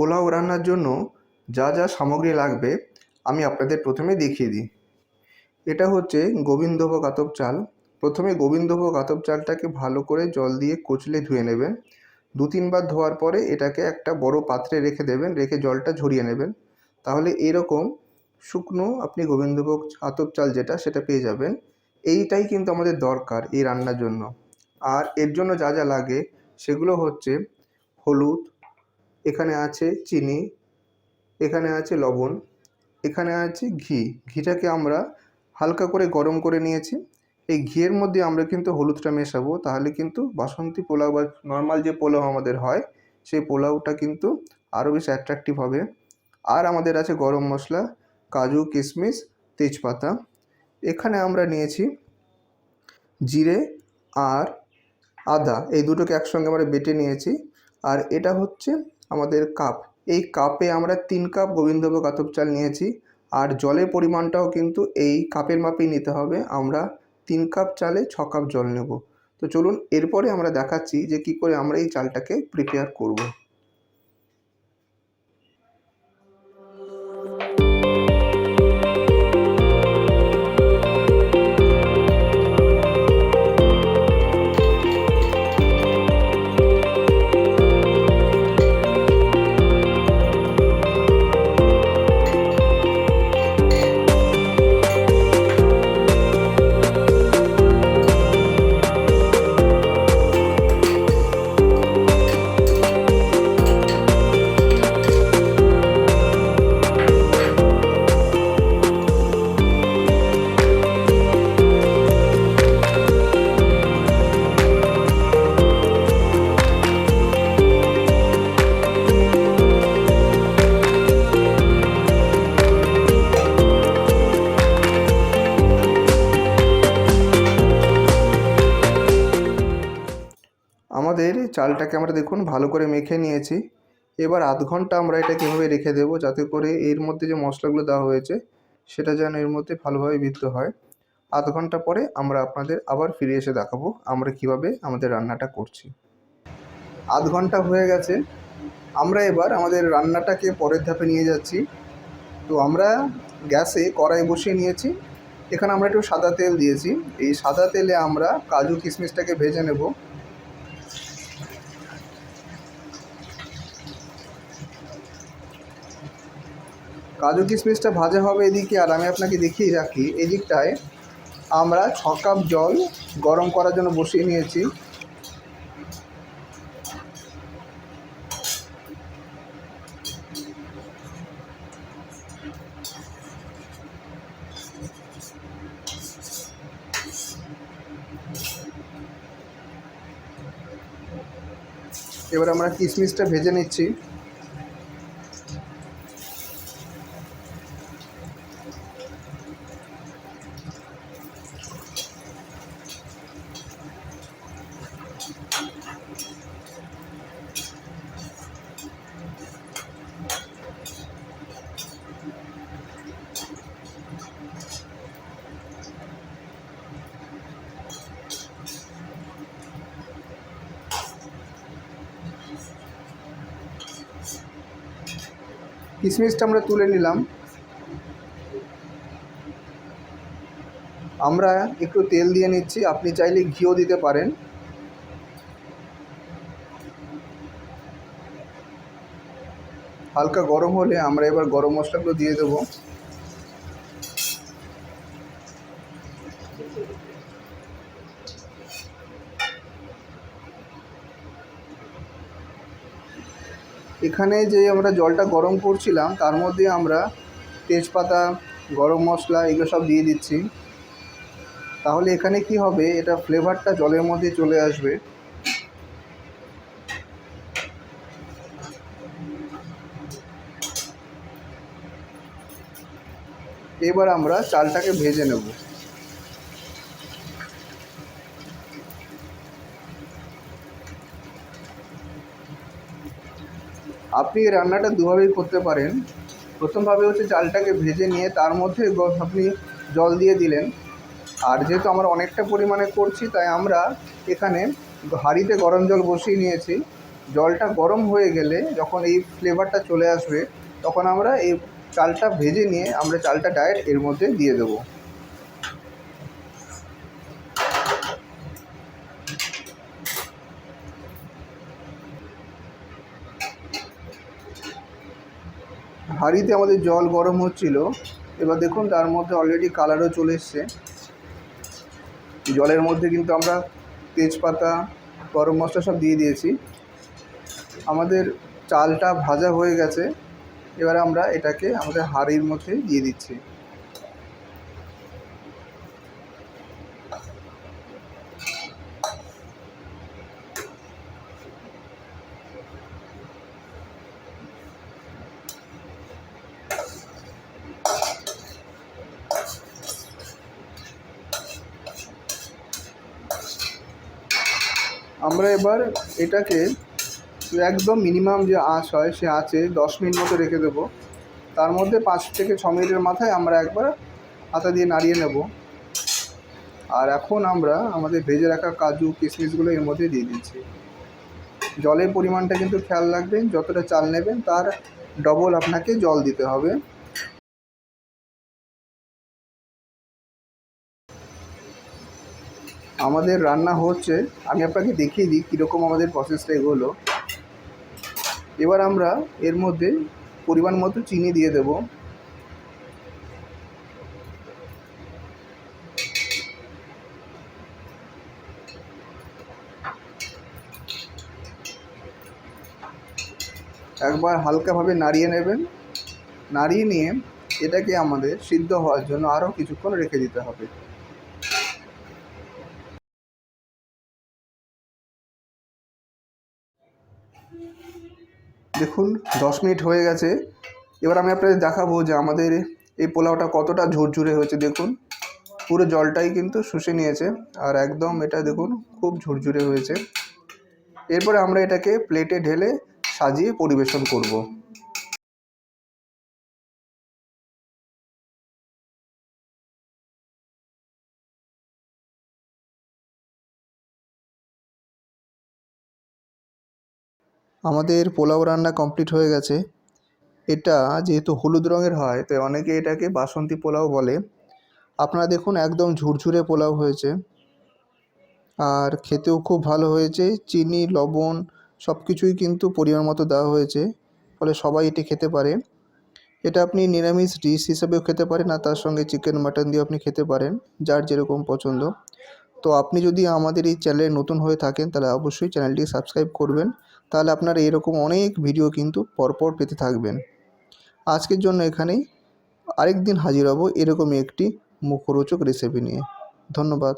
পোলাও রান্নার জন্য যা যা সামগ্রী লাগবে আমি আপনাদের প্রথমে দেখিয়ে দিই। এটা হচ্ছে গোবিন্দভোগ আতপ চাল। প্রথমে গোবিন্দভোগ আতপ চালটাকে ভালো করে জল দিয়ে কচলে ধুয়ে নেবেন। 2-3 বার ধোয়ার পরে এটাকে একটা বড় পাত্রে রেখে দেবেন, রেখে জলটা ঝরিয়ে নেবেন। তাহলে এরকম শুকনো আপনি গোবিন্দভোগ আতপ চাল যেটা সেটা পেয়ে যাবেন। এইটাই কিন্তু আমাদের দরকার এই রান্নার জন্য। আর এর জন্য যা যা লাগে সেগুলো হচ্ছে হলুদ, এখানে আছে চিনি, এখানে আছে লবণ, এখানে আছে ঘি। ঘিটাকে আমরা হালকা করে গরম করে নিয়েছি। এই ঘিয়ের মধ্যে আমরা কিন্তু হলুদটা মেশাবো, তাহলে কিন্তু বাসন্তী পোলাও বা নর্মাল যে পোলাও আমাদের হয় সেই পোলাওটা কিন্তু আরও বেশি অ্যাট্রাকটিভ হবে। আর আমাদের আছে গরম মশলা, কাজু, কিশমিশ, তেজপাতা। এখানে আমরা নিয়েছি জিরে আর আদা, এই দুটোকে একসঙ্গে আমরা বেটে নিয়েছি। আর এটা হচ্ছে আমাদের কাপ। এই কাপে আমরা 3 কাপ গোবিন্দভোগ আতপ চাল নিয়েছি। আর জলের পরিমাণটাও কিন্তু এই কাপের মাপেই নিতে হবে। আমরা 3 কাপ চালে 6 কাপ জল নেব। তো চলুন এরপরে আমরা দেখাচ্ছি যে কী করে আমরা এই চালটাকে প্রিপেয়ার করব। আমাদের চালটাকে আমরা দেখুন ভালো করে মেখে নিয়েছি। এবার আধ ঘন্টা আমরা এটাকে এভাবে রেখে দেবো, যাতে করে এর মধ্যে যে মশলাগুলো দেওয়া হয়েছে সেটা যেন এর মধ্যে ভালোভাবে বিদ্ধ হয়। আধ ঘন্টা পরে আমরা আপনাদের আবার ফিরে এসে দেখাবো আমরা কিভাবে আমাদের রান্নাটা করছি। আধ ঘন্টা হয়ে গেছে। আমরা এবার আমাদের রান্নাটাকে পরের ধাপে নিয়ে যাচ্ছি। তো আমরা গ্যাসে কড়াই বসিয়ে নিয়েছি। এখানে আমরা একটু সাদা তেল দিয়েছি। এই সাদা তেলে আমরা কাজু কিশমিশটাকে ভেজে নেব। কাজু কিশমিশটা ভাজা হবে এদিকে। আর আমি আপনাকে দেখিয়ে রাখি, এদিকটায় আমরা 6 কাপ জল গরম করার জন্য বসিয়ে নিয়েছি। এবার আমরা কিশমিশটা ভেজে নিচ্ছি। কিশমিশটা আমরা তুলে নিলাম। আমরা একটু তেল দিয়ে নিচ্ছি, আপনি চাইলে ঘিও দিতে পারেন। হালকা গরম হলে আমরা এবার গরম মশলাগুলো দিয়ে দেবো। এখানে যে আমরা জলটা গরম করছিলাম তার মধ্যে আমরা তেজপাতা, গরম মশলা এগুলো সব দিয়ে দিচ্ছি। তাহলে এখানে কি হবে, এটা ফ্লেভারটা জলের মধ্যে চলে আসবে। এবার আমরা চালটাকে ভেজে নেব। আপনি এই রান্নাটা দুভাবেই করতে পারেন। প্রথমভাবে হচ্ছে চালটাকে ভেজে নিয়ে তার মধ্যে আপনি জল দিয়ে দিলেন। আর যেহেতু আমরা অনেকটা পরিমাণে করছি তাই আমরা এখানে হাঁড়িতে গরম জল বসিয়ে নিয়েছি। জলটা গরম হয়ে গেলে যখন এই ফ্লেভারটা চলে আসবে, তখন আমরা এই চালটা ভেজে নিয়ে আমরা চালটা ডাইরেক্ট এর মধ্যে দিয়ে দেবো। হাঁড়িতে আমাদের জল গরম হচ্ছিল, এবার দেখুন তার মধ্যে অলরেডি কালারও চলে এসছে। জলের মধ্যে কিন্তু আমরা তেজপাতা, গরম মশলা সব দিয়ে দিয়েছি। আমাদের চালটা ভাজা হয়ে গেছে, এবার আমরা এটাকে আমাদের হাঁড়ির মধ্যে দিয়ে দিচ্ছি। আমরা এবার এটাকে একদম মিনিমাম যে আঁচ হয় সে আঁচে 10 মিনিট মতো রেখে দেবো। তার মধ্যে 5 থেকে 6 মিনিটের মাথায় আমরা একবার হাতা দিয়ে নাড়িয়ে নেব। আর এখন আমরা আমাদের ভেজে রাখা কাজু কিশমিশগুলো এর মধ্যে দিয়ে দিচ্ছি। জলের পরিমাণটা কিন্তু খেয়াল রাখবেন, যতটা চাল নেবেন তার ডবল আপনাকে জল দিতে হবে। আমাদের রান্না হচ্ছে, আমি আপনাকে দেখিয়ে দিই কীরকম আমাদের প্রসেসটা এগোলো। এবার আমরা এর মধ্যে পরিমাণ মতো চিনি দিয়ে দেব। একবার হালকাভাবে নাড়িয়ে নেবেন। নাড়িয়ে নিয়ে এটাকে আমাদের সিদ্ধ হওয়ার জন্য আরও কিছুক্ষণ রেখে দিতে হবে। দেখুন 10 মিনিট হয়ে গেছে। এবার আমি আপনাদের দেখাবো যে আমাদের এই পোলাওটা কতটা ঝুরঝুরে হয়েছে। দেখুন পুরো জলটাই কিন্তু শুষে নিয়েছে, আর একদম এটা দেখুন খুব ঝুরঝুরে হয়েছে। এরপরে আমরা এটাকে প্লেটে ঢেলে সাজিয়ে পরিবেশন করব। আমাদের পোলাও রান্না কমপ্লিট হয়ে গেছে। এটা যেহেতু হলুদ রঙের হয় তাই অনেকে এটাকে বাসন্তী পোলাও বলে। আপনারা দেখুন একদম ঝুরঝুরে পোলাও হয়েছে, আর খেতেও খুব ভালো হয়েছে। চিনি, লবণ সব কিছুই কিন্তু পরিমাণ মতো দেওয়া হয়েছে, ফলে সবাই এটি খেতে পারে। এটা আপনি নিরামিষ ডিশ হিসেবেও খেতে পারেন, আর তার সঙ্গে চিকেন মাটন দিয়েও আপনি খেতে পারেন, যার যেরকম পছন্দ। তো আপনি যদি আমাদের এই চ্যানেলে নতুন হয়ে থাকেন তাহলে অবশ্যই চ্যানেলটি সাবস্ক্রাইব করবেন, তাহলে আপনারা এরকম অনেক ভিডিও কিন্তু পরপর পেতে থাকবেন। আজকের জন্য এখানেই, আরেক দিন হাজির হব এরকমই একটি মুখরোচক রেসিপি নিয়ে। ধন্যবাদ।